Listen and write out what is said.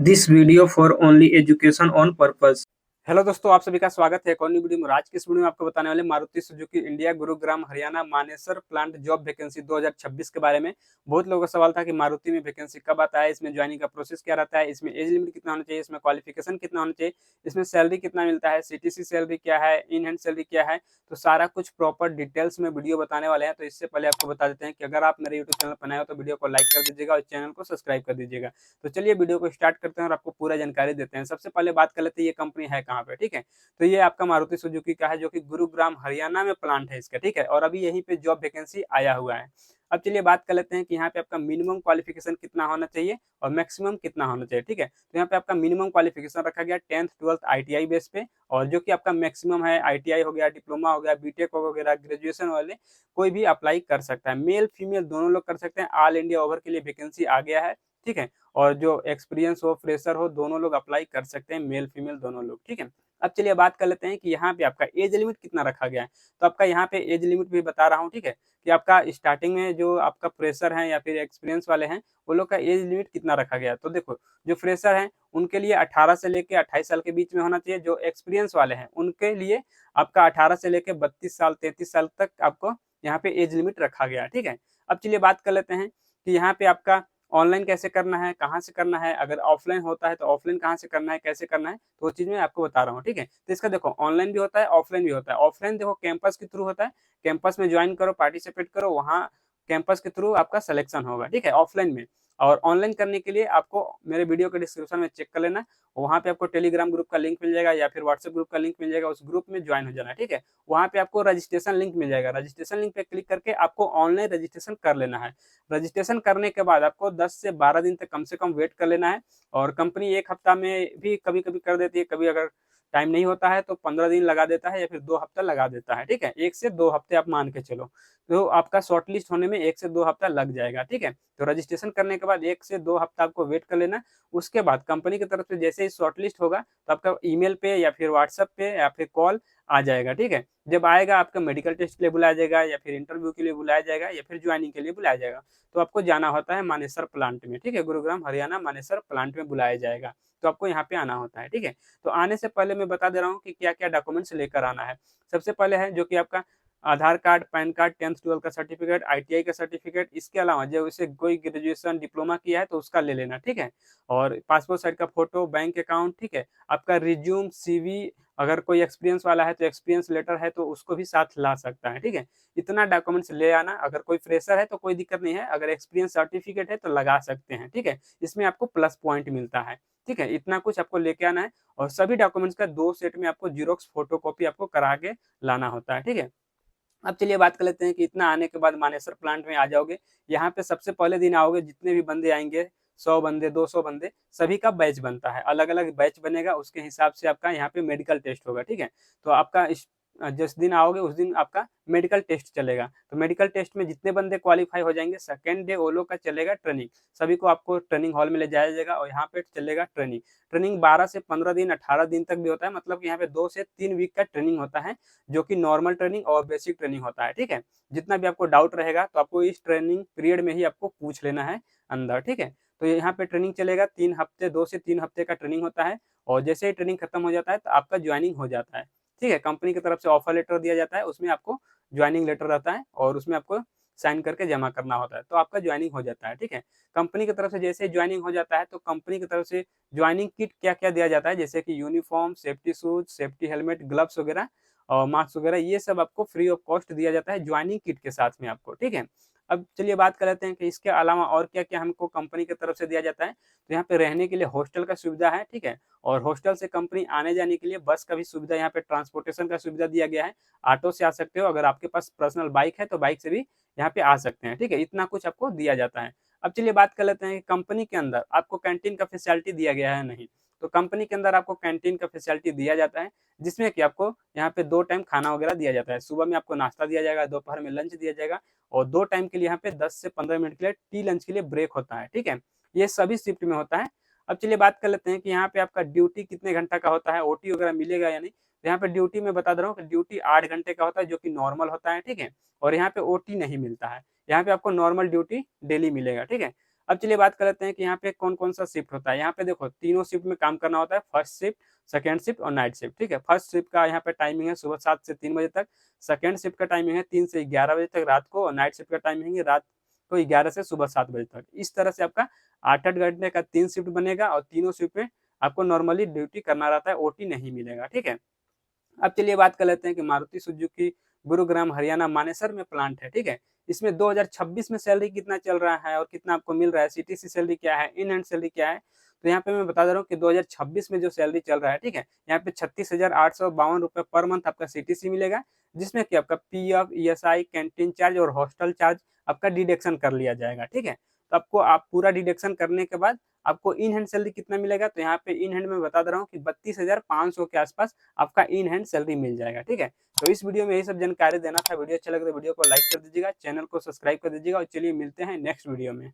This video for only education on purpose. Hello दोस्तों, आप सभी का स्वागत है एक और नई वीडियो में। आज की इस वीडियो में आपको बताने वाले Maruti Suzuki India Gurugram Haryana Manesar plant job vacancy 2026 के बारे में। बहुत लोगों का सवाल था कि मारुति में वैकेंसी कब आता है, इसमें ज्वाइनिंग का प्रोसेस क्या रहता है, इसमें एज लिमिट कितना होना चाहिए, इसमें क्वालिफिकेशन कितना होना चाहिए, इसमें सैलरी कितना मिलता है, सीटीसी सैलरी क्या है, इन हैंड सैलरी क्या है। तो सारा कुछ प्रॉपर डिटेल्स में वीडियो बताने वाले हैं। तो इससे पहले आपको बता देते हैं कि अगर आप मेरे यूट्यूब चैनल पर नए हो तो वीडियो को लाइक कर दीजिएगा और चैनल को सब्सक्राइब कर दीजिएगा। तो चलिए वीडियो को स्टार्ट करते हैं और आपको पूरा जानकारी देते हैं। सबसे पहले बात कर लेते हैं ये कंपनी है कहाँ पे, ठीक है। तो ये आपका मारुति सुजुकी का है जो कि गुरुग्राम हरियाणा में प्लांट है इसका, ठीक है। और अभी यहीं पे जॉब वैकेंसी आया हुआ है। अब चलिए बात कर लेते हैं कि यहाँ पे आपका मिनिमम क्वालिफिकेशन कितना होना चाहिए और मैक्सिमम कितना होना चाहिए, ठीक है। तो यहाँ पे आपका मिनिमम क्वालिफिकेशन रखा गया 10th 12th आईटीआई बेस पे, और जो कि आपका मैक्सिमम है आईटीआई हो गया, डिप्लोमा हो गया, बीटेक वगैरह, ग्रेजुएशन वाले कोई भी अप्लाई कर सकता है। मेल फीमेल दोनों लोग कर सकते हैं। ऑल इंडिया ओवर के लिए वैकेंसी आ गया है, ठीक है। और जो एक्सपीरियंस हो, फ्रेशर हो, दोनों लोग अप्लाई कर सकते हैं, मेल फीमेल दोनों लोग, ठीक है। अब चलिए बात कर लेते हैं कि यहाँ पे आपका एज लिमिट कितना रखा गया है। तो आपका यहाँ पे एज लिमिट भी बता रहा हूँ, ठीक है, कि आपका स्टार्टिंग में जो आपका फ्रेशर है या फिर एक्सपीरियंस वाले हैं वो लोग का एज लिमिट कितना रखा गया है। तो देखो, जो फ्रेशर हैं उनके लिए 18 से लेके 28 साल के बीच में होना चाहिए। जो एक्सपीरियंस वाले हैं उनके लिए आपका 18 से लेके 32 साल 33 साल तक आपको यहाँ पे एज लिमिट रखा गया है, ठीक है। अब चलिए बात कर लेते हैं कि यहाँ पे आपका ऑनलाइन कैसे करना है, कहाँ से करना है, अगर ऑफलाइन होता है तो ऑफलाइन कहाँ से करना है, कैसे करना है, तो वो चीज़ मैं आपको बता रहा हूँ, ठीक है। तो इसका देखो, ऑनलाइन भी होता है, ऑफलाइन भी होता है। ऑफलाइन देखो कैंपस के थ्रू होता है, कैंपस में ज्वाइन करो, पार्टिसिपेट करो, वहाँ कैंपस के थ्रू आपका सिलेक्शन होगा, ठीक है, ऑफलाइन में। और ऑनलाइन करने के लिए आपको मेरे वीडियो के डिस्क्रिप्शन में चेक कर लेना, वहाँ पे आपको टेलीग्राम ग्रुप का लिंक मिल जाएगा या फिर व्हाट्सएप ग्रुप का लिंक मिल जाएगा, उस ग्रुप में ज्वाइन हो जाना, ठीक है। वहाँ पे आपको रजिस्ट्रेशन लिंक मिल जाएगा, रजिस्ट्रेशन लिंक पे क्लिक करके आपको ऑनलाइन रजिस्ट्रेशन कर लेना है। रजिस्ट्रेशन करने के बाद आपको 10 से 12 दिन तक कम से कम वेट कर लेना है। और कंपनी 1 हफ्ता में भी कभी-कभी कर देती है, कभी अगर टाइम नहीं होता है तो 15 दिन लगा देता है या फिर 2 हफ्ता लगा देता है, ठीक है। 1 से 2 हफ्ते आप मान के चलो। तो आपका शॉर्ट लिस्ट होने में 1 से 2 हफ्ता लग जाएगा, ठीक है। तो रजिस्ट्रेशन करने के बाद 1 से 2 हफ्ता आपको वेट कर लेना। उसके बाद कंपनी की तरफ से जैसे ही शॉर्ट लिस्ट होगा तो आपका ईमेल पे या फिर व्हाट्सएप पे या फिर कॉल आ जाएगा, ठीक है। जब आएगा आपका मेडिकल टेस्ट के लिए बुलाया जाएगा या फिर इंटरव्यू के लिए बुलाया जाएगा या फिर ज्वाइनिंग के लिए बुलाया जाएगा। तो आपको जाना होता है मानेसर प्लांट में, ठीक है। गुरुग्राम हरियाणा मानेसर प्लांट में बुलाया जाएगा, तो आपको यहाँ पे आना होता है, ठीक है। तो आने से पहले मैं बता दे रहा हूँ कि क्या क्या डॉक्यूमेंट्स लेकर आना है। सबसे पहले है जो कि आपका आधार card, pan card, 10th 12th का सर्टिफिकेट, आईटीआई का सर्टिफिकेट। इसके अलावा जो इसे कोई ग्रेजुएशन डिप्लोमा किया है तो उसका ले लेना, ठीक है। और पासपोर्ट साइज का फोटो, बैंक अकाउंट, ठीक है। आपका रिज्यूम, सीवी, अगर कोई एक्सपीरियंस वाला है तो एक्सपीरियंस लेटर है तो उसको भी साथ ला सकता है, ठीक है। इतना डॉक्यूमेंट्स ले आना। अगर कोई फ्रेशर है तो कोई दिक्कत नहीं है, अगर एक्सपीरियंस सर्टिफिकेट है तो लगा सकते हैं, ठीक है। इसमें आपको प्लस पॉइंट मिलता है, ठीक है। इतना कुछ आपको लेके आना है। और सभी डॉक्यूमेंट्स का 2 सेट में आपको जीरोक्स फोटोकॉपी आपको करा के लाना होता है, ठीक है। अब चलिए बात कर लेते हैं कि इतना आने के बाद मानेसर प्लांट में आ जाओगे। यहाँ पे सबसे पहले दिन आओगे, जितने भी बंदे आएंगे, 100 बंदे, 200 बंदे, सभी का बैच बनता है, अलग अलग बैच बनेगा। उसके हिसाब से आपका यहाँ पे मेडिकल टेस्ट होगा, ठीक है। तो आपका जिस दिन आओगे उस दिन आपका मेडिकल टेस्ट चलेगा। तो मेडिकल टेस्ट में जितने बंदे क्वालिफाई हो जाएंगे, सेकेंड डे वो लोग का चलेगा ट्रेनिंग। सभी को आपको ट्रेनिंग हॉल में ले जाया जाएगा और यहाँ पे चलेगा ट्रेनिंग। ट्रेनिंग 12 से 15 दिन, 18 दिन तक भी होता है। मतलब कि यहाँ पे 2 से 3 वीक का ट्रेनिंग होता है, जो कि नॉर्मल ट्रेनिंग और बेसिक ट्रेनिंग होता है, ठीक है। जितना भी आपको डाउट रहेगा तो आपको इस ट्रेनिंग पीरियड में ही आपको पूछ लेना है अंदर, ठीक है। तो यहाँ पे ट्रेनिंग चलेगा 3 हफ्ते, 2 से 3 हफ्ते का ट्रेनिंग होता है। और जैसे ही ट्रेनिंग खत्म हो जाता है तो आपका ज्वाइनिंग हो जाता है, ठीक है। कंपनी की तरफ से ऑफर लेटर दिया जाता है, उसमें आपको ज्वाइनिंग लेटर रहता है और उसमें आपको साइन करके जमा करना होता है, तो आपका ज्वाइनिंग हो जाता है, ठीक है। कंपनी की तरफ से जैसे ज्वाइनिंग हो जाता है तो कंपनी की तरफ से ज्वाइनिंग किट क्या क्या दिया जाता है, जैसे कि uniform, safety shoes, safety helmet, gloves वगैरह और मास्क वगैरह, ये सब आपको फ्री ऑफ कॉस्ट दिया जाता है ज्वाइनिंग किट के साथ में आपको, ठीक है। अब चलिए बात कर लेते हैं कि इसके अलावा और क्या क्या हमको कंपनी की तरफ से दिया जाता है। तो यहाँ पे रहने के लिए हॉस्टल का सुविधा है, ठीक है। और हॉस्टल से कंपनी आने जाने के लिए बस का भी सुविधा, यहाँ पे ट्रांसपोर्टेशन का सुविधा दिया गया है। ऑटो से आ सकते हो, अगर आपके पास पर्सनल बाइक है तो बाइक से भी यहाँ पे आ सकते हैं, ठीक है। इतना कुछ आपको दिया जाता है। अब चलिए बात कर लेते हैं कि कंपनी के अंदर आपको कैंटीन का फैसिलिटी दिया गया है नहीं। तो कंपनी के अंदर आपको कैंटीन का फैसिलिटी दिया जाता है, जिसमें कि आपको यहाँ पे 2 टाइम खाना वगैरह दिया जाता है। सुबह में आपको नाश्ता दिया जाएगा, दोपहर में लंच दिया जाएगा और 2 टाइम के लिए यहाँ पे 10 से 15 मिनट के लिए टी लंच के लिए ब्रेक होता है, ठीक है। ये सभी शिफ्ट में होता है। अब चलिए बात कर लेते हैं कि यहाँ पे आपका ड्यूटी कितने घंटा का होता है, ओटी वगैरह मिलेगा या नहीं। तो यहाँ पे ड्यूटी में बता दे रहा हूँ कि ड्यूटी 8 घंटे का होता है, जो कि नॉर्मल होता है, ठीक है। और यहाँ पे ओटी नहीं मिलता है, यहाँ पे आपको नॉर्मल ड्यूटी डेली मिलेगा, ठीक है। अब चलिए बात कर लेते हैं कि यहाँ पे कौन कौन सा शिफ्ट होता है। यहाँ पे देखो तीनों शिफ्ट में काम करना होता है, फर्स्ट शिफ्ट, सेकंड शिफ्ट और नाइट शिफ्ट। ठीक है, फर्स्ट शिफ्ट का यहाँ पे टाइमिंग है सुबह 7 से 3 बजे तक, सेकंड शिफ्ट का टाइमिंग है 3 से 11 बजे तक रात को, और नाइट शिफ्ट का टाइमिंग है रात को 11 से सुबह 7 बजे तक। इस तरह से आपका 8-8 घंटे का 3 शिफ्ट बनेगा, और तीनों शिफ्ट में आपको नॉर्मली ड्यूटी करना रहता है, ओटी नहीं मिलेगा। ठीक है, अब चलिए बात कर लेते हैं कि मारुति सुजुकी गुरुग्राम हरियाणा मानेसर में प्लांट है। ठीक है, इसमें 2026 में सैलरी कितना चल रहा है और कितना आपको मिल रहा है, सीटीसी सैलरी क्या है, इन हैंड सैलरी क्या है, तो यहाँ पे मैं बता दे रहा हूँ कि 2026 में जो सैलरी चल रहा है, ठीक है, यहाँ पे 36,852 रुपए पर मंथ आपका सीटीसी मिलेगा, जिसमें कि आपका पीएफ, ईएसआई, कैंटीन चार्ज और हॉस्टल चार्ज आपका डिडक्शन कर लिया जाएगा। ठीक है, तो आपको आप पूरा डिडक्शन करने के बाद आपको इन हैंड सैलरी कितना मिलेगा, तो यहाँ पे इन हैंड में बता दे रहा हूँ कि 32,500 के आसपास आपका इन हैंड सैलरी मिल जाएगा। ठीक है, तो इस वीडियो में यही सब जानकारी देना था। वीडियो अच्छा लगे तो वीडियो को लाइक कर दीजिएगा, चैनल को सब्सक्राइब कर दीजिएगा, और चलिए मिलते हैं नेक्स्ट वीडियो में।